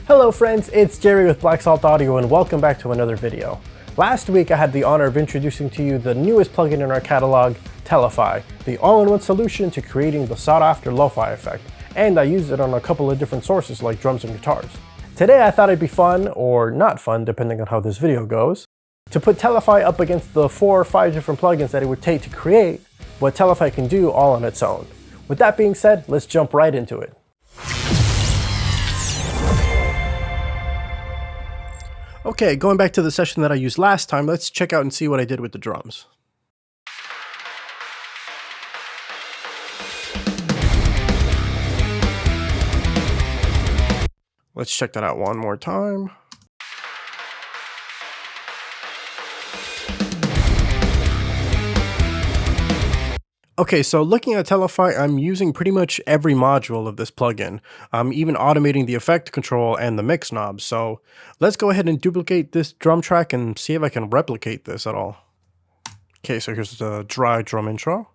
Hello friends, it's Gerry with Black Salt Audio and welcome back to another video. Last week I had the honor of introducing to you the newest plugin in our catalog, TeloFi, the all-in-one solution to creating the sought-after Lofi effect, and I used it on a couple of different sources like drums and guitars. Today I thought it'd be fun, or not fun depending on how this video goes, to put TeloFi up against the 4 or 5 different plugins that it would take to create what TeloFi can do all on its own. With that being said, let's jump right into it. Okay, going back to the session that I used last time, let's check out and see what I did with the drums. Let's check that out one more time. Okay, so looking at TeloFi, I'm using pretty much every module of this plugin. I'm even automating the effect control and the mix knob. So let's go ahead and duplicate this drum track and see if I can replicate this at all. Okay, so here's the dry drum intro.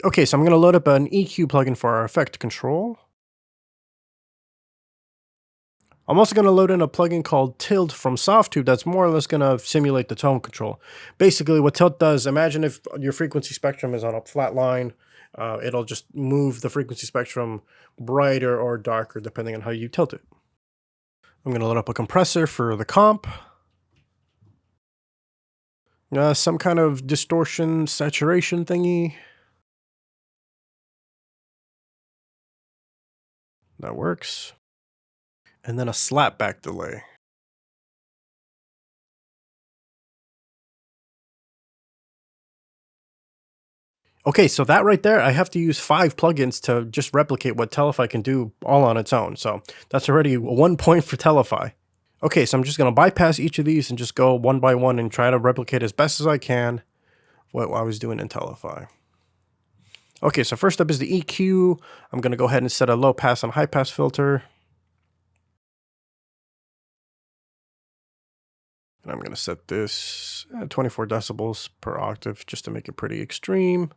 Okay, so I'm going to load up an EQ plugin for our effect control. I'm also going to load in a plugin called Tilt from Softtube that's more or less going to simulate the tone control. Basically, what Tilt does, imagine if your frequency spectrum is on a flat line, it'll just move the frequency spectrum brighter or darker depending on how you tilt it. I'm going to load up a compressor for the comp. Some kind of distortion saturation thingy. That works. And then a slapback delay. Okay, so that right there, I have to use 5 plugins to just replicate what TeloFi can do all on its own. So that's already 1 point for TeloFi. Okay, so I'm just going to bypass each of these and just go one by one and try to replicate as best as I can what I was doing in TeloFi. Okay, so first up is the EQ. I'm going to go ahead and set a low pass and high pass filter. And I'm going to set this at 24 decibels per octave just to make it pretty extreme.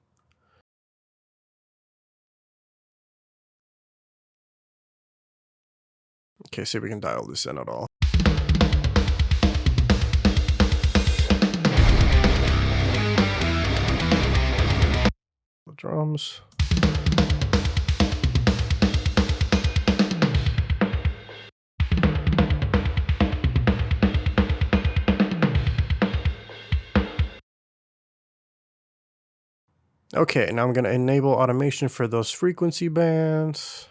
Okay, see if we can dial this in at all. The drums. Okay, now I'm going to enable automation for those frequency bands.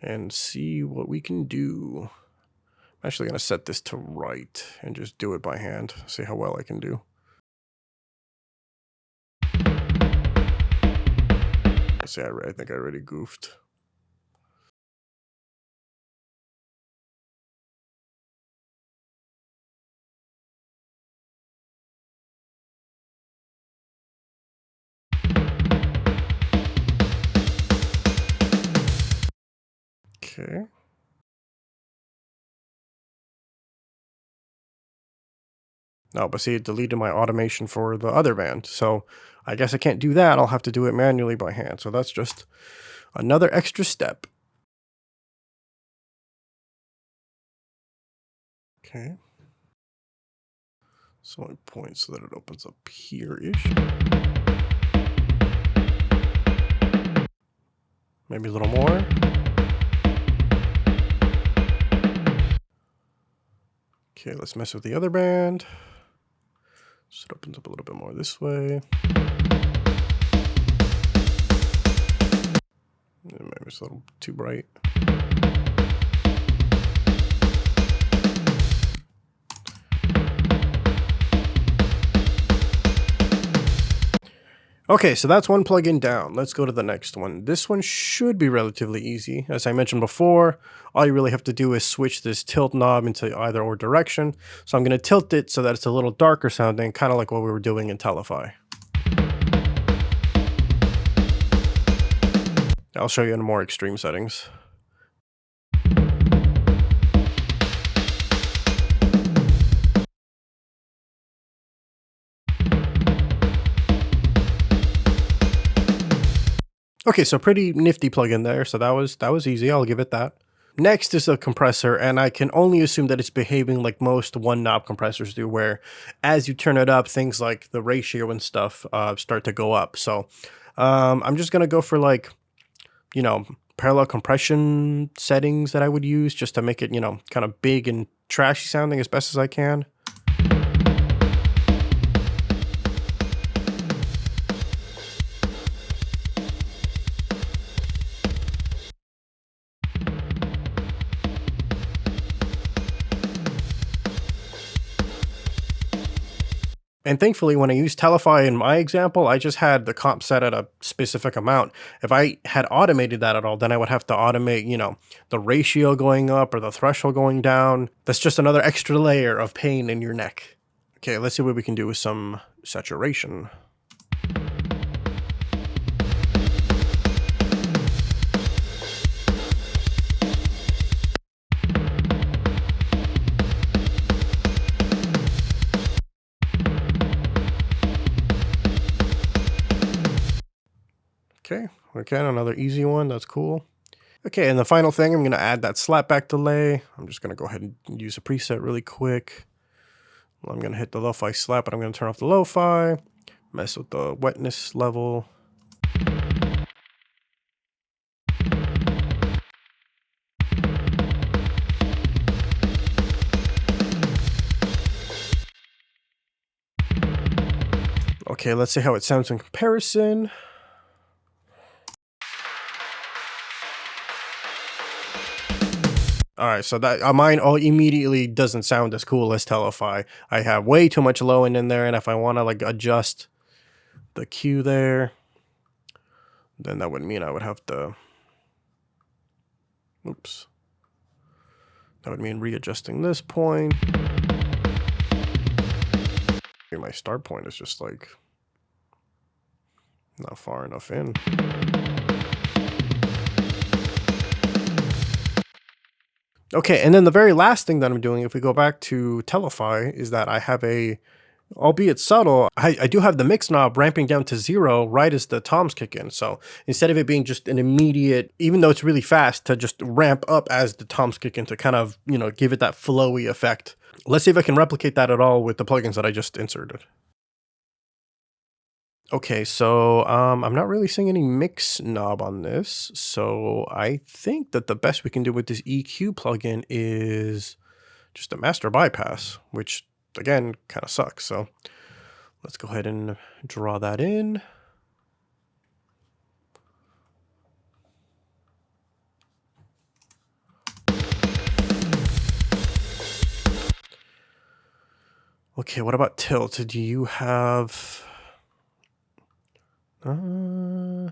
And see what we can do. I'm actually going to set this to right and just do it by hand. See how well I can do. See, I think I already goofed. Okay. No, but see, it deleted my automation for the other band. So I guess I can't do that. I'll have to do it manually by hand. So that's just another extra step. Okay. So I point so that it opens up here-ish. Maybe a little more. Okay, let's mess with the other band. So it opens up a little bit more this way. Maybe it's a little too bright. Okay, so that's one plugin down. Let's go to the next one. This one should be relatively easy. As I mentioned before, all you really have to do is switch this tilt knob into either or direction. So I'm going to tilt it so that it's a little darker sounding, kind of like what we were doing in TeloFi. I'll show you in more extreme settings. Okay, so pretty nifty plugin there. So that was easy. I'll give it that. Next is a compressor, and I can only assume that it's behaving like most one knob compressors do, where as you turn it up, things like the ratio and stuff start to go up. So I'm just gonna go for like, you know, parallel compression settings that I would use just to make it, you know, kind of big and trashy sounding as best as I can. And thankfully, when I used TeloFi in my example, I just had the comp set at a specific amount. If I had automated that at all, then I would have to automate, you know, the ratio going up or the threshold going down. That's just another extra layer of pain in your neck. Okay, let's see what we can do with some saturation. Okay, again, another easy one. That's cool. Okay, and the final thing, I'm going to add that slapback delay. I'm just going to go ahead and use a preset really quick. I'm going to hit the Lofi slap, but I'm going to turn off the Lofi, mess with the wetness level. Okay, let's see how it sounds in comparison. All right, so that mine immediately doesn't sound as cool as TeloFi. I have way too much low end in there, and if I want to like adjust the Q there, then that would mean I would have to, oops. That would mean readjusting this point. My start point is just like not far enough in. Okay, and then the very last thing that I'm doing, if we go back to TeloFi, is that I have a, albeit subtle, I do have the mix knob ramping down to 0 right as the toms kick in. So instead of it being just an immediate, even though it's really fast, to just ramp up as the toms kick in to kind of, you know, give it that flowy effect. Let's see if I can replicate that at all with the plugins that I just inserted. Okay, so I'm not really seeing any mix knob on this, so I think that the best we can do with this EQ plugin is just a master bypass, which again kind of sucks. So let's go ahead and draw that in. Okay, what about tilt? Do you have... no,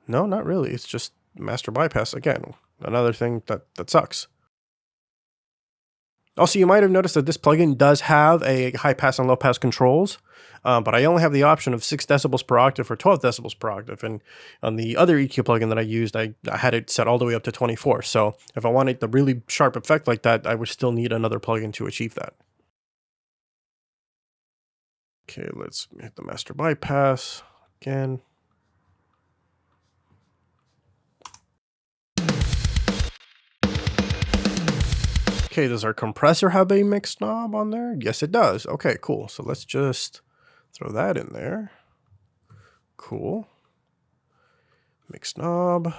not really. It's just master bypass again. Another thing that sucks. Also, you might have noticed that this plugin does have a high pass and low pass controls, but I only have the option of 6 decibels per octave or 12 decibels per octave. And on the other EQ plugin that I used, I had it set all the way up to 24. So if I wanted the really sharp effect like that, I would still need another plugin to achieve that. Okay, let's hit the master bypass again. Okay, does our compressor have a mix knob on there? Yes, it does. Okay, cool. So let's just throw that in there. Cool. Mix knob.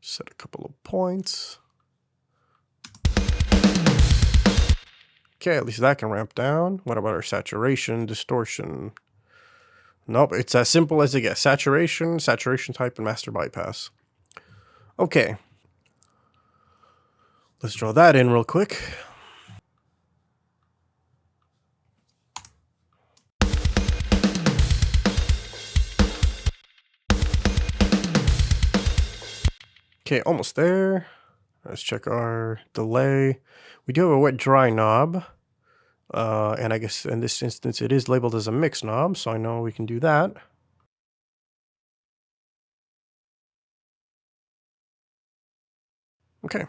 Set a couple of points. Okay, at least that can ramp down. What about our saturation, distortion? Nope, it's as simple as it gets. Saturation, saturation type, and master bypass. Okay. Let's draw that in real quick. Okay, almost there. Let's check our delay. We do have a wet dry knob. And I guess in this instance it is labeled as a mix knob, so I know we can do that. Okay.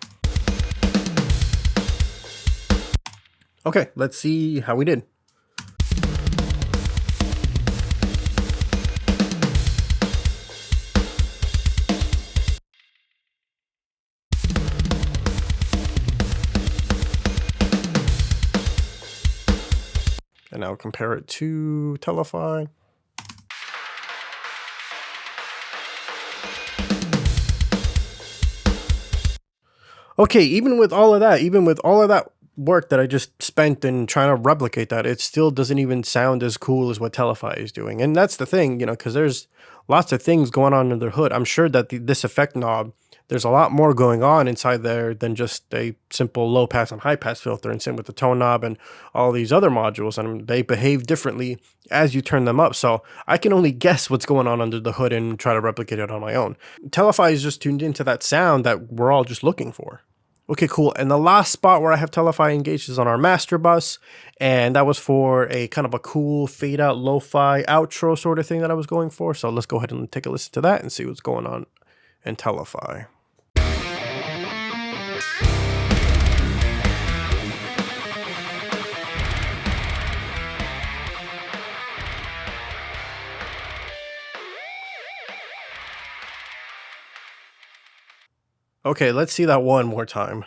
Okay, let's see how we did. And now compare it to TeloFi. Okay, even with all of that work that I just spent in trying to replicate that, it still doesn't even sound as cool as what TeloFi is doing. And that's the thing, you know, because there's lots of things going on under the hood. I'm sure that this effect knob, there's a lot more going on inside there than just a simple low pass and high pass filter, and same with the tone knob and all these other modules, and they behave differently as you turn them up. So I can only guess what's going on under the hood and try to replicate it on my own. TeloFi is just tuned into that sound that we're all just looking for. Okay, cool. And the last spot where I have TeloFi engaged is on our master bus. And that was for a kind of a cool fade out lo-fi outro sort of thing that I was going for. So let's go ahead and take a listen to that and see what's going on in TeloFi. Okay, let's see that one more time.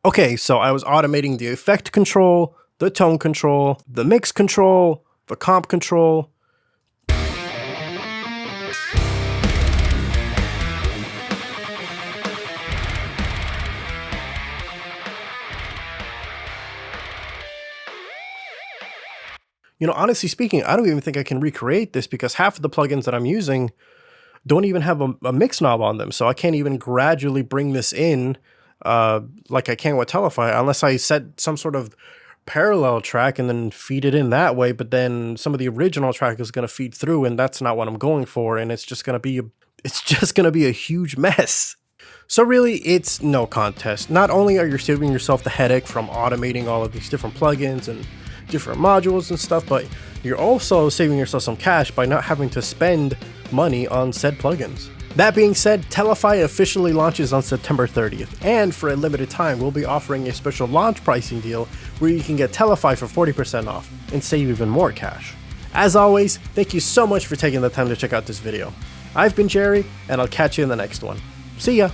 Okay, so I was automating the effect control, the tone control, the mix control, the comp control. You know, honestly speaking, I don't even think I can recreate this because half of the plugins that I'm using don't even have a mix knob on them. So I can't even gradually bring this in like I can with TeloFi unless I set some sort of parallel track and then feed it in that way. But then some of the original track is going to feed through, and that's not what I'm going for. And it's just going to be a huge mess. So really, it's no contest. Not only are you saving yourself the headache from automating all of these different plugins and different modules and stuff, but you're also saving yourself some cash by not having to spend money on said plugins. That being said, TeloFi officially launches on September 30th, and for a limited time, we'll be offering a special launch pricing deal where you can get TeloFi for 40% off and save even more cash. As always, thank you so much for taking the time to check out this video. I've been Gerry, and I'll catch you in the next one. See ya!